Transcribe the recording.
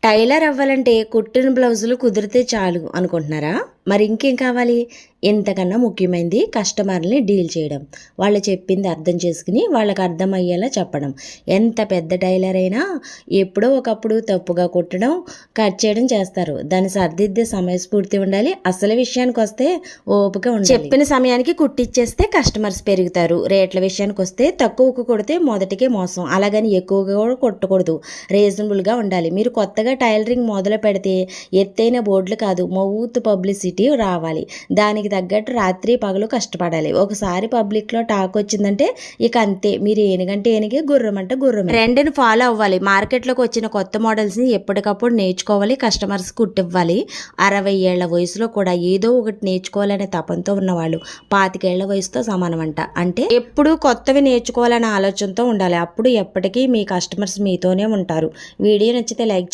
Tailor అవ్వాలంటే కుట్టిన బ్లౌజులు కుదిరితే చాలు అనుకుంటున్నారా? మరి ఇంకేం కావాలి? ఇంతకన్నా ముఖ్యమైనది కస్టమర్‌ని డీల్ చేయడం. వాళ్ళు చెప్పింది అర్థం చేసుకుని వాళ్ళకి అర్థమయ్యేలా చెప్పడం. ఎంత పెద్ద టైలర్ అయినా ఎప్పుడో ఒకప్పుడు తప్పుగా కుట్టడం, కట్ చేయడం చేస్తారు. దాన్ని సరిదిద్దే సమయస్ఫూర్తి ఉండాలి. అసలు విషయానికొస్తే ఓపిక ఉండాలి. చెప్పిన సమయానికి కుట్టిచ్చేస్తే కస్టమర్స్ పెరుగుతారు. రేట్ల విషయానికొస్తే తక్కువకు కొడితే మొదటికే మోసం. అలాగని ఎక్కువగా కూడా కొట్టకూడదు. రీజనబుల్‌గా ఉండాలి. మీరు కొత్తగా టైలరింగ్ మొదలు పెడితే ఎత్తైన బోర్డులు కాదు, మౌత్ పబ్లిసిటీ రావాలి. దానికి తగ్గట్టు రాత్రి పగలు కష్టపడాలి. ఒకసారి పబ్లిక్లో టాక్ వచ్చిందంటే ఇక అంతే, మీరు ఏనుగంటే ఏనుగే, గుర్రమంటే గుర్రమే. ట్రెండ్ని ఫాలో అవ్వాలి. మార్కెట్లోకి వచ్చిన కొత్త మోడల్స్ని ఎప్పటికప్పుడు నేర్చుకోవాలి. కస్టమర్స్ కుట్టివ్వాలి. 60 ఏళ్ల వయసులో కూడా ఏదో ఒకటి నేర్చుకోవాలనే తపంతో ఉన్నవాళ్ళు 25 ఏళ్ల వయసుతో సమానమంట. అంటే ఎప్పుడు కొత్తవి నేర్చుకోవాలనే ఆలోచనతో ఉండాలి. అప్పుడు ఎప్పటికీ మీ కస్టమర్స్ మీతోనే ఉంటారు. వీడియో నచ్చితే లైక్ చేయండి.